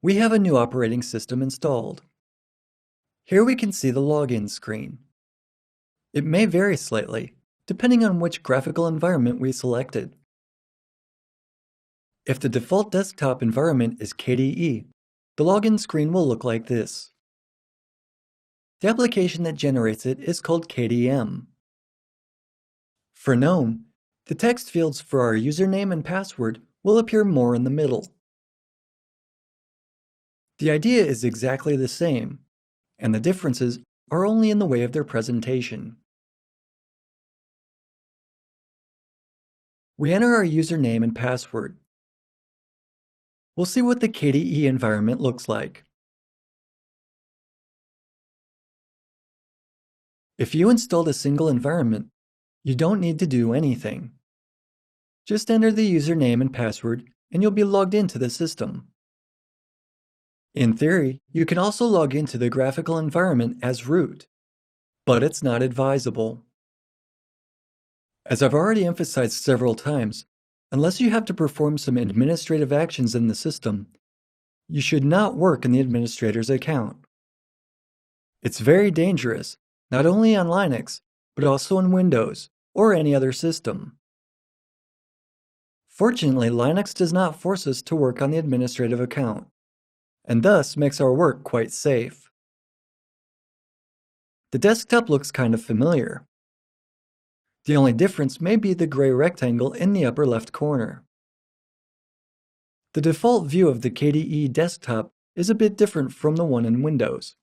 We have a new operating system installed. Here we can see the login screen. It may vary slightly, depending on which graphical environment we selected. If the default desktop environment is KDE, the login screen will look like this. The application that generates it is called KDM. For GNOME, the text fields for our username and password will appear more in the middle. The idea is exactly the same, and the differences are only in the way of their presentation. We enter our username and password. We'll see what the KDE environment looks like. If you installed a single environment, you don't need to do anything. Just enter the username and password and you'll be logged into the system. In theory, you can also log into the graphical environment as root, but it's not advisable. As I've already emphasized several times, unless you have to perform some administrative actions in the system, you should not work in the administrator's account. It's very dangerous, not only on Linux, but also in Windows or any other system. Fortunately, Linux does not force us to work on the administrative account, and thus makes our work quite safe. The desktop looks kind of familiar. The only difference may be the gray rectangle in the upper left corner. The default view of the KDE desktop is a bit different from the one in Windows.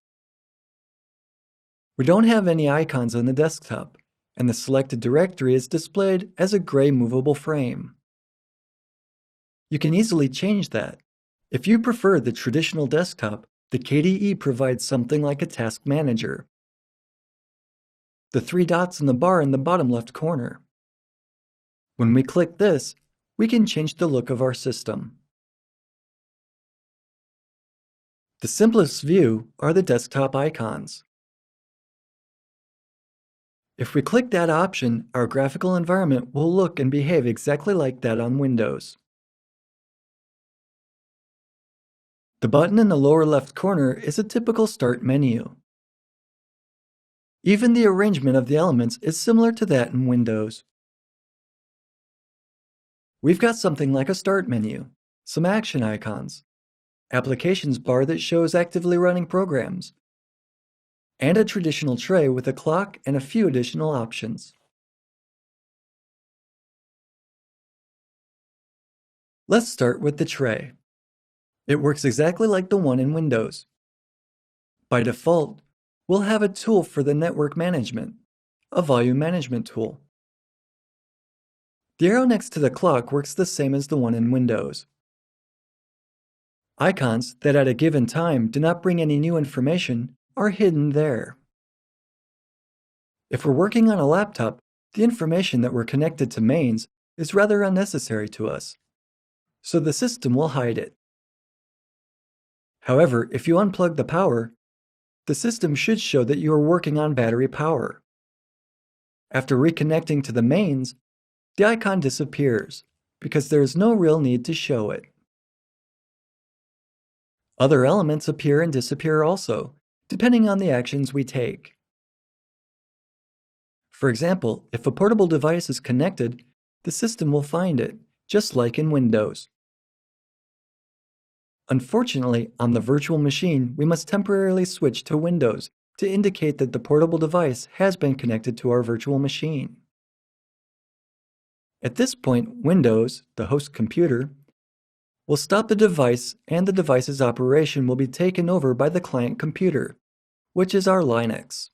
We don't have any icons on the desktop, and the selected directory is displayed as a gray movable frame. You can easily change that. If you prefer the traditional desktop, the KDE provides something like a task manager. The three dots in the bar in the bottom left corner. When we click this, we can change the look of our system. The simplest view are the desktop icons. If we click that option, our graphical environment will look and behave exactly like that on Windows. The button in the lower left corner is a typical start menu. Even the arrangement of the elements is similar to that in Windows. We've got something like a start menu, some action icons, applications bar that shows actively running programs, and a traditional tray with a clock and a few additional options. Let's start with the tray. It works exactly like the one in Windows. By default, we'll have a tool for the network management, a volume management tool. The arrow next to the clock works the same as the one in Windows. Icons that at a given time do not bring any new information are hidden there. If we're working on a laptop, the information that we're connected to mains is rather unnecessary to us, so the system will hide it. However, if you unplug the power, the system should show that you are working on battery power. After reconnecting to the mains, the icon disappears because there is no real need to show it. Other elements appear and disappear also, depending on the actions we take. For example, if a portable device is connected, the system will find it, just like in Windows. Unfortunately, on the virtual machine, we must temporarily switch to Windows to indicate that the portable device has been connected to our virtual machine. At this point, Windows, the host computer, will stop the device and the device's operation will be taken over by the client computer, which is our Linux.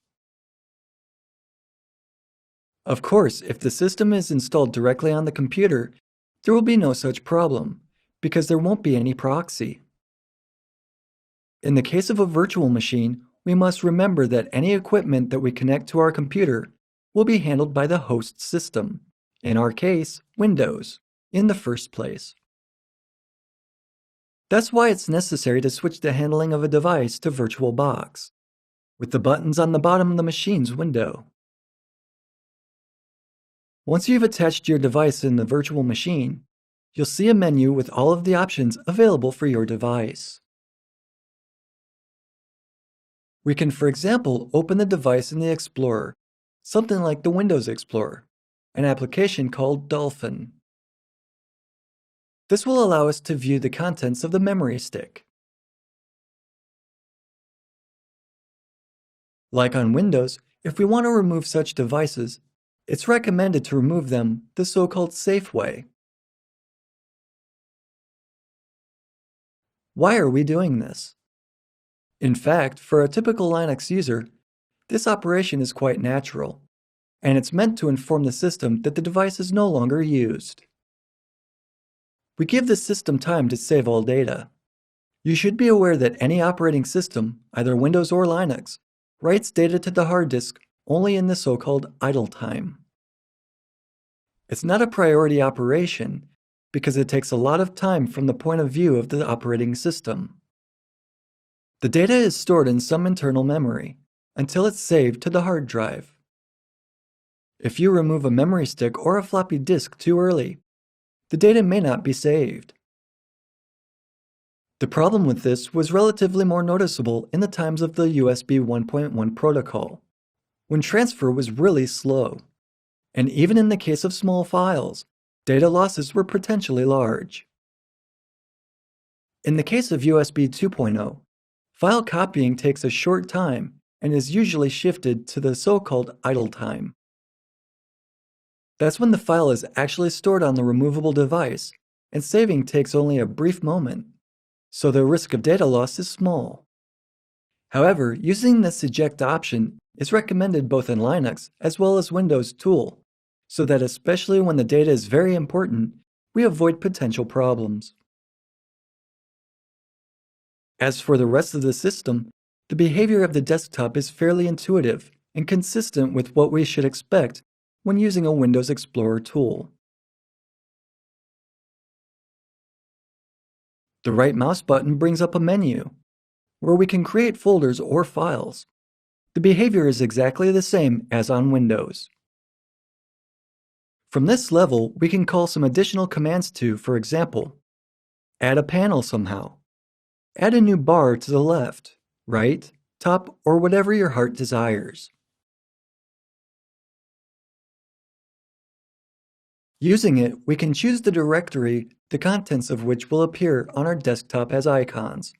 Of course, if the system is installed directly on the computer, there will be no such problem, because there won't be any proxy. In the case of a virtual machine, we must remember that any equipment that we connect to our computer will be handled by the host system, in our case, Windows, in the first place. That's why it's necessary to switch the handling of a device to VirtualBox, with the buttons on the bottom of the machine's window. Once you've attached your device in the virtual machine, you'll see a menu with all of the options available for your device. We can, for example, open the device in the Explorer, something like the Windows Explorer, an application called Dolphin. This will allow us to view the contents of the memory stick. Like on Windows, if we want to remove such devices, it's recommended to remove them the so-called safe way. Why are we doing this? In fact, for a typical Linux user, this operation is quite natural, and it's meant to inform the system that the device is no longer used. We give the system time to save all data. You should be aware that any operating system, either Windows or Linux, writes data to the hard disk only in the so-called idle time. It's not a priority operation because it takes a lot of time from the point of view of the operating system. The data is stored in some internal memory until it's saved to the hard drive. If you remove a memory stick or a floppy disk too early, the data may not be saved. The problem with this was relatively more noticeable in the times of the USB 1.1 protocol, when transfer was really slow. And even in the case of small files, data losses were potentially large. In the case of USB 2.0, file copying takes a short time and is usually shifted to the so-called idle time. That's when the file is actually stored on the removable device, and saving takes only a brief moment, so the risk of data loss is small. However, using this eject option is recommended both in Linux as well as Windows tool, so that especially when the data is very important, we avoid potential problems. As for the rest of the system, the behavior of the desktop is fairly intuitive and consistent with what we should expect when using a Windows Explorer tool. The right mouse button brings up a menu, where we can create folders or files. The behavior is exactly the same as on Windows. From this level, we can call some additional commands to, for example, add a panel somehow, add a new bar to the left, right, top, or whatever your heart desires. Using it, we can choose the directory, the contents of which will appear on our desktop as icons.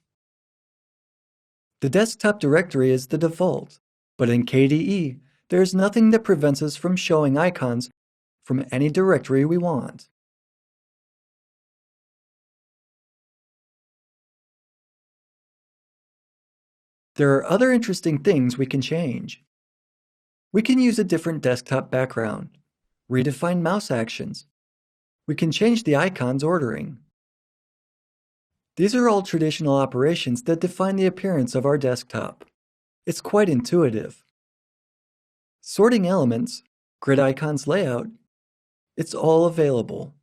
The desktop directory is the default, but in KDE, there is nothing that prevents us from showing icons from any directory we want. There are other interesting things we can change. We can use a different desktop background, redefine mouse actions. We can change the icons ordering. These are all traditional operations that define the appearance of our desktop. It's quite intuitive. Sorting elements, grid icons layout, it's all available.